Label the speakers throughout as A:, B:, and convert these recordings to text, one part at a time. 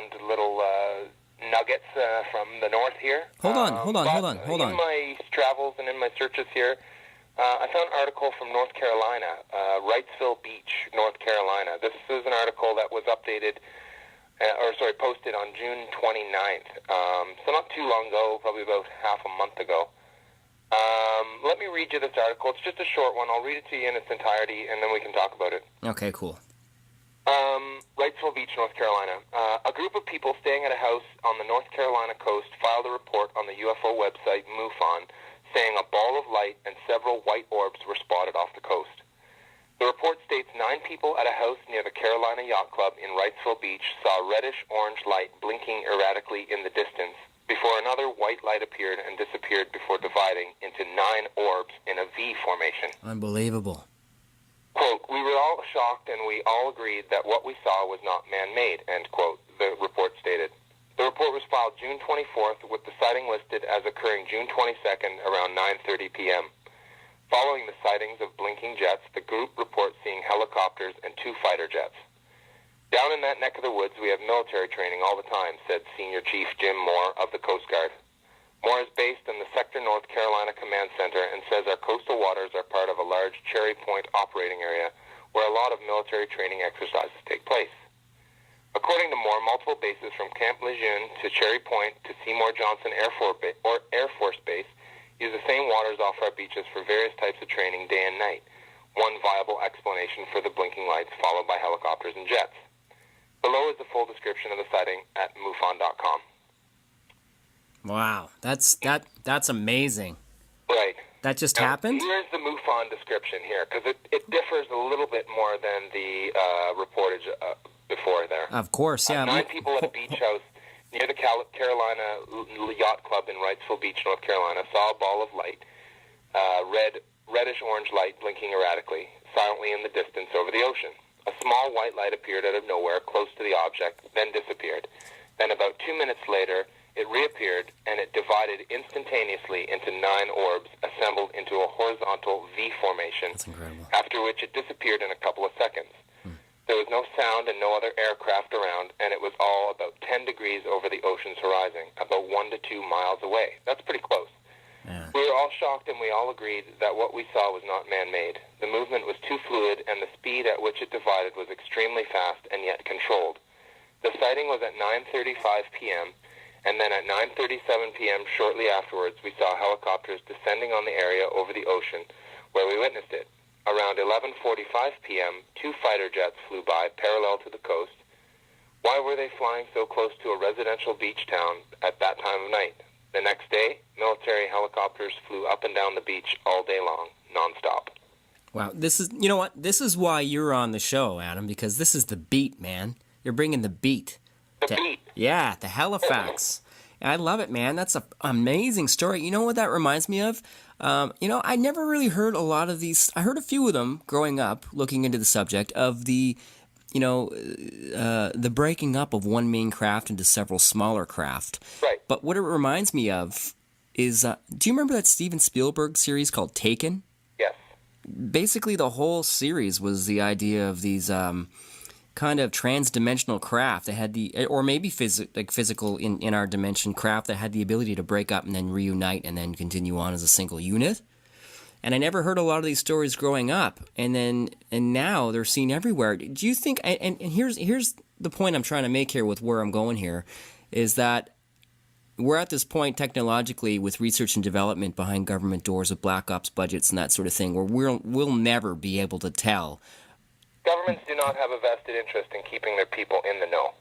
A: found little nuggets from the north here.
B: Hold on.
A: In my travels and in my searches here, I found an article from North Carolina, Wrightsville Beach, North Carolina. This is an article that was posted on June 29th. So not too long ago, probably about half a month ago. Let me read you this article. It's just a short one. I'll read it to you in its entirety, and then we can talk about it.
B: Okay, cool.
A: Wrightsville Beach, North Carolina. A group of people staying at a house on the North Carolina coast filed a report on the UFO website MUFON, saying a ball of light and several white orbs were spotted off the coast. The report states 9 people at a house near the Carolina Yacht Club in Wrightsville Beach saw reddish-orange light blinking erratically in the distance before another white light appeared and disappeared before dividing into 9 orbs in a V formation.
B: Unbelievable.
A: Quote, we were all shocked and we all agreed that what we saw was not man-made, end quote, the report stated. The report was filed June 24th with the sighting listed as occurring June 22nd around 9:30 p.m. Following the sightings of blinking jets, the group reports seeing helicopters and 2 fighter jets. Down in that neck of the woods, we have military training all the time, said Senior Chief Jim Moore of the Coast Guard. Moore is based in the Sector North Carolina Command Center and says our coastal waters are part of a large Cherry Point operating area where a lot of military training exercises take place. According to Moore, multiple bases from Camp Lejeune to Cherry Point to Seymour Johnson Air Force Base use the same waters off our beaches for various types of training day and night. One viable explanation for the blinking lights followed by helicopters and jets. Below is the full description of the sighting at MUFON.com.
B: Wow, that's amazing.
A: Right.
B: That just happened?
A: Here's the MUFON description here, because it differs a little bit more than the reportage before there.
B: Of course, yeah.
A: 9 people at a beach house near the Carolina Yacht Club in Wrightsville Beach, North Carolina, saw a ball of light, reddish-orange light blinking erratically, silently in the distance over the ocean. A small white light appeared out of nowhere close to the object, then disappeared. Then about 2 minutes later, it reappeared, and it divided instantaneously into 9 orbs, assembled into a horizontal V formation.
B: That's incredible.
A: After which it disappeared in a couple of seconds. There was no sound and no other aircraft around, and it was all about 10 degrees over the ocean's horizon, about 1 to 2 miles away. That's pretty close.
B: Yeah.
A: We were all shocked, and we all agreed that what we saw was not man-made. The movement was too fluid, and the speed at which it divided was extremely fast and yet controlled. The sighting was at 9:35 p.m., and then at 9:37 p.m. shortly afterwards, we saw helicopters descending on the area over the ocean where we witnessed it. Around 11:45 p.m., 2 fighter jets flew by parallel to the coast. Why were they flying so close to a residential beach town at that time of night? The next day, military helicopters flew up and down the beach all day long, nonstop.
B: Wow, you know what? This is why you're on the show, Adam, because this is the beat, man. You're bringing the beat.
A: The beat.
B: Yeah, to Halifax. I love it, man. That's an amazing story. You know what that reminds me of? I never really heard a lot of these. I heard a few of them growing up, looking into the subject of the breaking up of one main craft into several smaller craft.
A: Right.
B: But what it reminds me of is, do you remember that Steven Spielberg series called Taken?
A: Yes.
B: Basically, the whole series was the idea of these kind of trans-dimensional craft that had or maybe physical in our dimension craft that had the ability to break up and then reunite and then continue on as a single unit. And I never heard a lot of these stories growing up, and now they're seen everywhere. Do you think? And here's the point I'm trying to make here with where I'm going here, is that we're at this point technologically with research and development behind government doors with black ops budgets and that sort of thing, where we'll never be able to tell.
A: Governments do not have a vested interest in keeping their people in the know.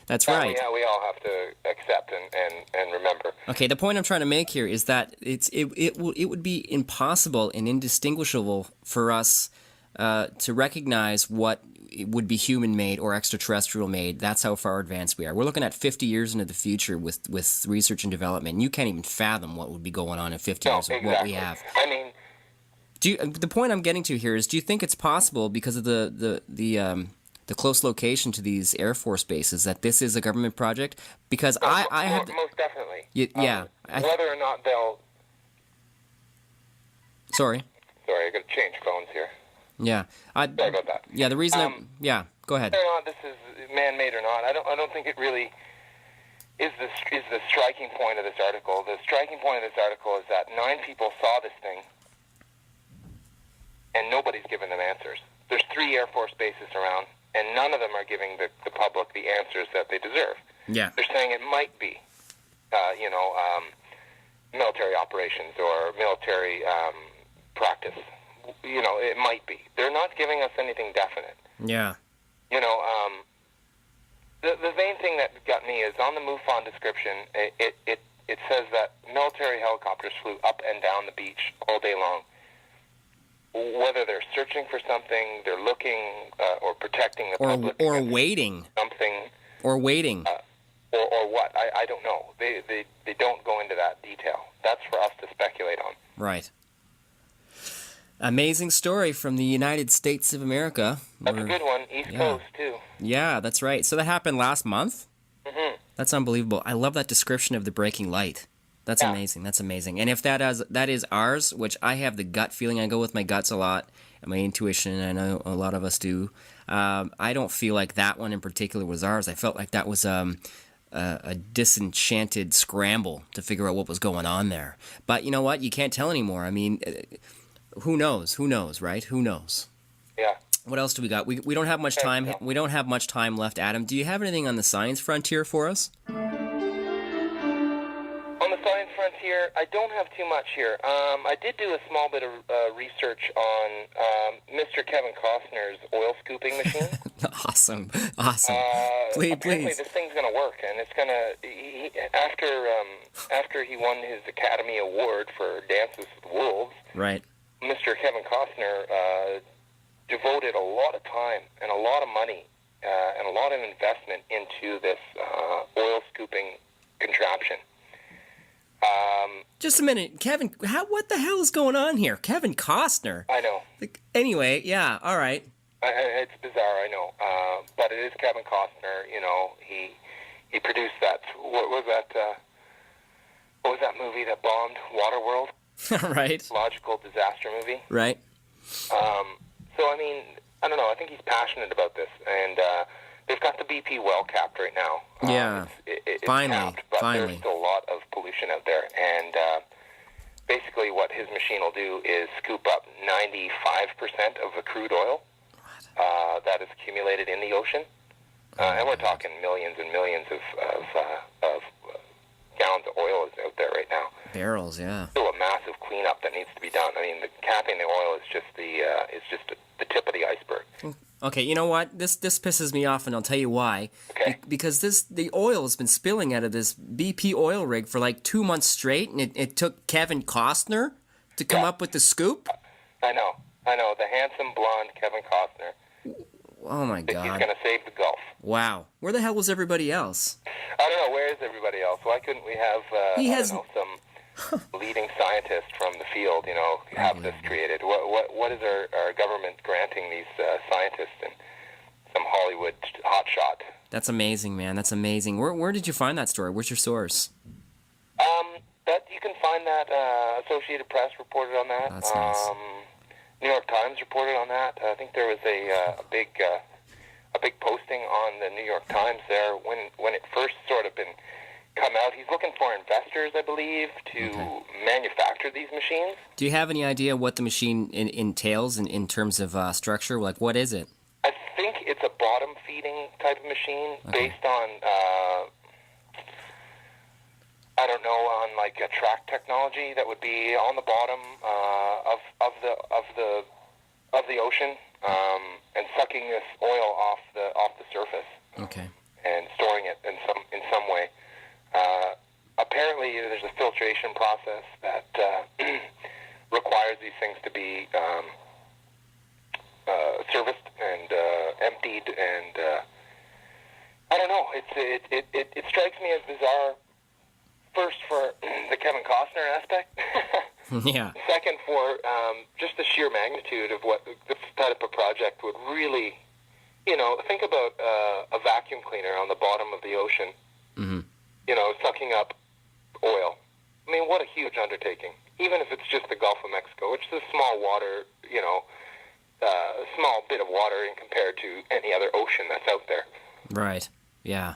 B: That's right.
A: We all have to accept and remember.
B: Okay, the point I'm trying to make here is that it would be impossible and indistinguishable for us to recognize what would be human-made or extraterrestrial-made. That's how far advanced we are. We're looking at 50 years into the future with research and development. And you can't even fathom what would be going on in 50 years with what we have.
A: I mean,
B: the point I'm getting to here is, do you think it's possible, because of the close location to these Air Force bases, that this is a government project? Because I have...
A: Most definitely.
B: Yeah.
A: Whether or not they'll...
B: Sorry,
A: I got to change phones here.
B: Yeah.
A: Sorry about that.
B: Yeah, the reason... Go ahead.
A: Whether or not this is man-made or not, I don't think it really is the striking point of this article. The striking point of this article is that 9 people saw this thing, and nobody's given them answers. There's 3 Air Force bases around, and none of them are giving the public the answers that they deserve.
B: Yeah.
A: They're saying it might be, military operations or military practice. It might be. They're not giving us anything definite.
B: Yeah.
A: The main thing that got me is on the MUFON description, it says that military helicopters flew up and down the beach all day long. Whether they're searching for something, they're looking or protecting the public.
B: Or waiting.
A: Something.
B: Or waiting.
A: Or what? I don't know. They don't go into that detail. That's for us to speculate on.
B: Right. Amazing story from the United States of America.
A: That's a good one. East Coast, too.
B: Yeah, that's right. So that happened last month?
A: Mm-hmm.
B: That's unbelievable. I love that description of the breaking light. That's amazing. That's amazing. And if that is ours, which I have the gut feeling, I go with my guts a lot, and my intuition, and I know a lot of us do, I don't feel like that one in particular was ours. I felt like that was a disenchanted scramble to figure out what was going on there. But you know what? You can't tell anymore. I mean, who knows? Who knows, right? Who knows?
A: Yeah.
B: What else do we got? We don't have much time. We don't have much time left, Adam. Do you have anything on the science frontier for us?
A: On the science frontier, I don't have too much here. I did do a small bit of research on Mr. Kevin Costner's oil scooping machine.
B: Awesome.
A: Apparently
B: Please.
A: this thing's going to work, and it's going to... After he won his Academy Award for Dances with Wolves,
B: Right.
A: Mr. Kevin Costner devoted a lot of time and a lot of money and a lot of investment into this oil scooping contraption.
B: Just a minute, Kevin. What the hell is going on here? Kevin Costner.
A: I know.
B: Anyway, yeah. All right.
A: It's bizarre, I know. But it is Kevin Costner. He produced that. What was that movie that bombed? Waterworld.
B: Right.
A: Logical disaster movie.
B: Right.
A: So, I mean, I don't know. I think he's passionate about this. And they've got the BP well capped right now.
B: Yeah.
A: It's
B: Finally.
A: capped, but
B: Finally.
A: there's still a lot of pollution out there. And basically what his machine will do is scoop up 95% of the crude oil that is accumulated in the ocean. And we're talking millions and millions of gallons of oil is out there right now.
B: Barrels, yeah.
A: Still a massive cleanup that needs to be done. I mean, capping the oil is just the tip of the iceberg.
B: Okay, you know what? This pisses me off, and I'll tell you why.
A: Okay.
B: Because the oil has been spilling out of this BP oil rig for like 2 months straight, and it took Kevin Costner to come up with the scoop.
A: I know. The handsome blonde Kevin Costner.
B: Oh my God.
A: He's going to save the Gulf.
B: Wow. Where the hell was everybody else?
A: I don't know. Where is everybody else? Why couldn't we have some leading scientist from the field, have this created? What is our government granting these scientists and some Hollywood hotshot?
B: That's amazing, man. That's amazing. Where did you find that story? Where's your source?
A: That you can find that Associated Press reported on that.
B: That's nice.
A: New York Times reported on that. I think there was a big posting on the New York Times there when it first sort of been come out. He's looking for investors, I believe, to manufacture these machines.
B: Do you have any idea what the machine entails in terms of structure? Like, what is it?
A: I think it's a bottom-feeding type of machine based on, I don't know, on like a track technology that would be on the bottom of the ocean and sucking this oil off the surface.
B: Okay.
A: And storing it in some way. Apparently, there's a filtration process that requires these things to be serviced and emptied, and I don't know. It strikes me as bizarre. First, for the Kevin Costner aspect.
B: Yeah.
A: Second, for just the sheer magnitude of what this type of project would really. Think about a vacuum cleaner on the bottom of the ocean.
B: Mm-hmm.
A: Sucking up oil. I mean, what a huge undertaking. Even if it's just the Gulf of Mexico, which is small water, small bit of water in compared to any other ocean that's out there.
B: Right. Yeah.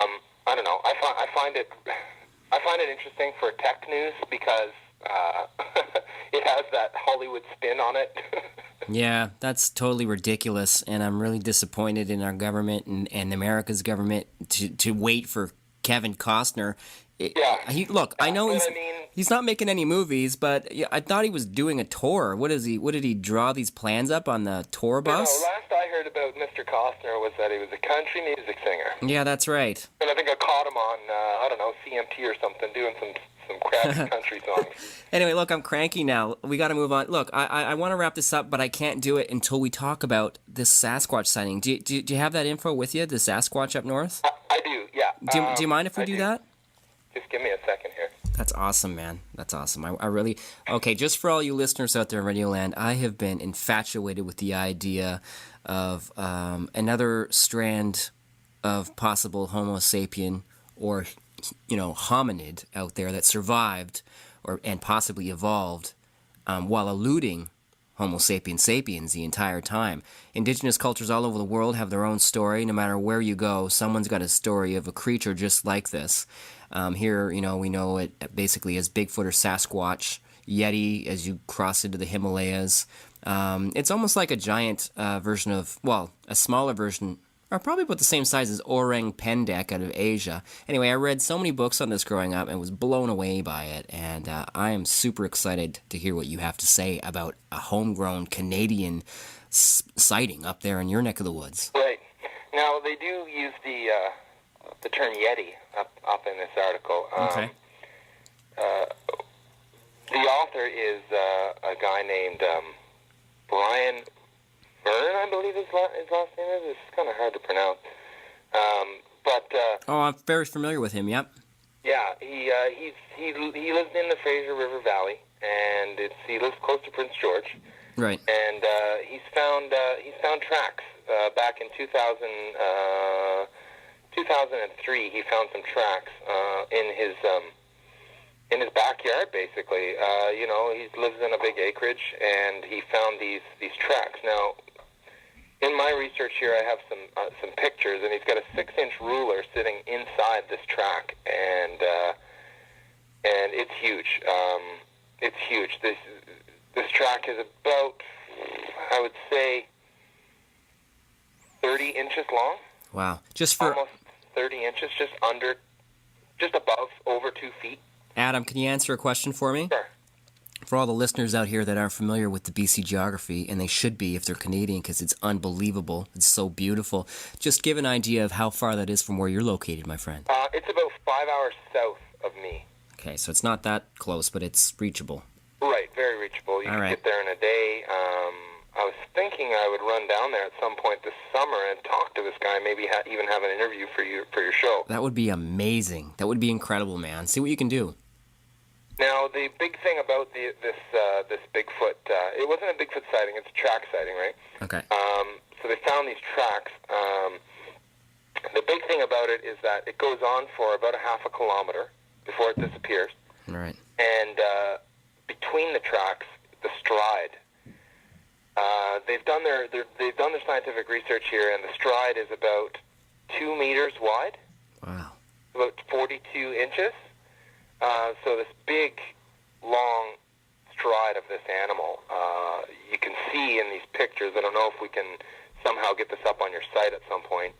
A: I don't know. I find it interesting for tech news because it has that Hollywood spin on it.
B: Yeah, that's totally ridiculous, and I'm really disappointed in our government and America's government to wait for Kevin Costner. I know he's not making any movies, but I thought he was doing a tour. What did he draw these plans up on the tour bus?
A: Last I heard about Mr. Costner was that he was a country music singer.
B: Yeah, that's right.
A: And I think I caught him on, CMT or something, doing some crappy country songs.
B: Anyway, look, I'm cranky now. We got to move on. Look, I want to wrap this up, but I can't do it until we talk about this Sasquatch sighting. Do you have that info with you, the Sasquatch up north?
A: I do, yeah.
B: Do you mind if we do that?
A: Just give me a second here.
B: That's awesome, man. That's awesome. I really... Okay, just for all you listeners out there in Radioland, I have been infatuated with the idea of another strand of possible Homo sapien or, hominid out there that survived and possibly evolved while eluding Homo sapiens sapiens the entire time. Indigenous cultures all over the world have their own story. No matter where you go, someone's got a story of a creature just like this. Here, we know it basically as Bigfoot or Sasquatch, Yeti as you cross into the Himalayas. It's almost like a giant version of, a smaller version, or probably about the same size as Orang Pendek out of Asia. Anyway, I read so many books on this growing up and was blown away by it, and I am super excited to hear what you have to say about a homegrown Canadian sighting up there in your neck of the woods.
A: Right. Now, they do use the term Yeti up in this article.
B: Okay.
A: The author is a guy named Brian Byrne, I believe his last name is. It's kind of hard to pronounce.
B: I'm very familiar with him. Yep.
A: Yeah, he lives in the Fraser River Valley, and he lives close to Prince George.
B: Right.
A: And he's found tracks back in 2003. He found some tracks in his backyard. Basically, he lives in a big acreage, and he found these tracks. Now, in my research here, I have some pictures, and he's got a 6-inch ruler sitting inside this track, and it's huge. It's huge. This track is about, I would say, 30 inches long.
B: Wow.
A: Almost 30 inches, just above, over 2 feet.
B: Adam, can you answer a question for me?
A: Sure.
B: For all the listeners out here that aren't familiar with the BC geography, and they should be if they're Canadian because it's unbelievable, it's so beautiful, just give an idea of how far that is from where you're located, my friend.
A: It's about 5 hours south of me.
B: Okay, so it's not that close, but it's reachable.
A: Right, very reachable. You can get there in a day. I was thinking I would run down there at some point this summer and talk to this guy, maybe even have an interview for your show.
B: That would be amazing. That would be incredible, man. See what you can do.
A: Now, the big thing about this Bigfoot, it wasn't a Bigfoot sighting, it's a track sighting, right?
B: Okay.
A: So they found these tracks. The big thing about it is that it goes on for about a half a kilometer before it disappears.
B: All right.
A: And between the tracks, the stride. They've done their scientific research here, and the stride is about 2 meters wide.
B: Wow.
A: About 42 inches. So this big, long stride of this animal, you can see in these pictures. I don't know if we can somehow get this up on your site at some point.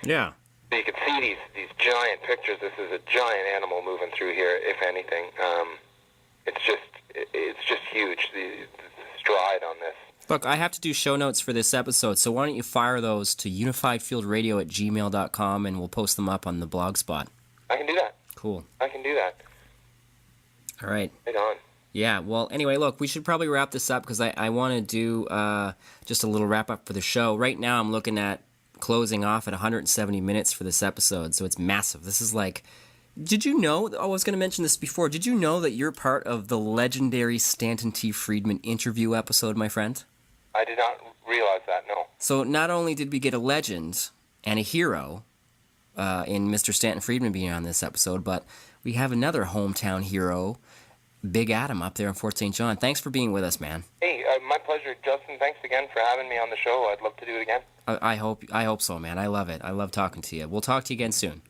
B: Yeah.
A: So you can see these giant pictures. This is a giant animal moving through here, if anything. It's just huge, the stride on this.
B: Look, I have to do show notes for this episode, so why don't you fire those to unifiedfieldradio@gmail.com, and we'll post them up on the blog spot.
A: I can do that.
B: Cool.
A: I can do that.
B: All right.
A: Right on.
B: Yeah, well, anyway, look, we should probably wrap this up because I want to do just a little wrap-up for the show. Right now I'm looking at closing off at 170 minutes for this episode, so it's massive. This is like... Did you know... I was going to mention this before. Did you know that you're part of the legendary Stanton T. Friedman interview episode, my friend?
A: I did not realize that, no.
B: So not only did we get a legend and a hero in Mr. Stanton Friedman being on this episode, but we have another hometown hero, Big Adam, up there in Fort St. John. Thanks for being with us, man.
A: Hey, my pleasure. Justin, thanks again for having me on the show. I'd love to do it again.
B: I hope so, man. I love it. I love talking to you. We'll talk to you again soon.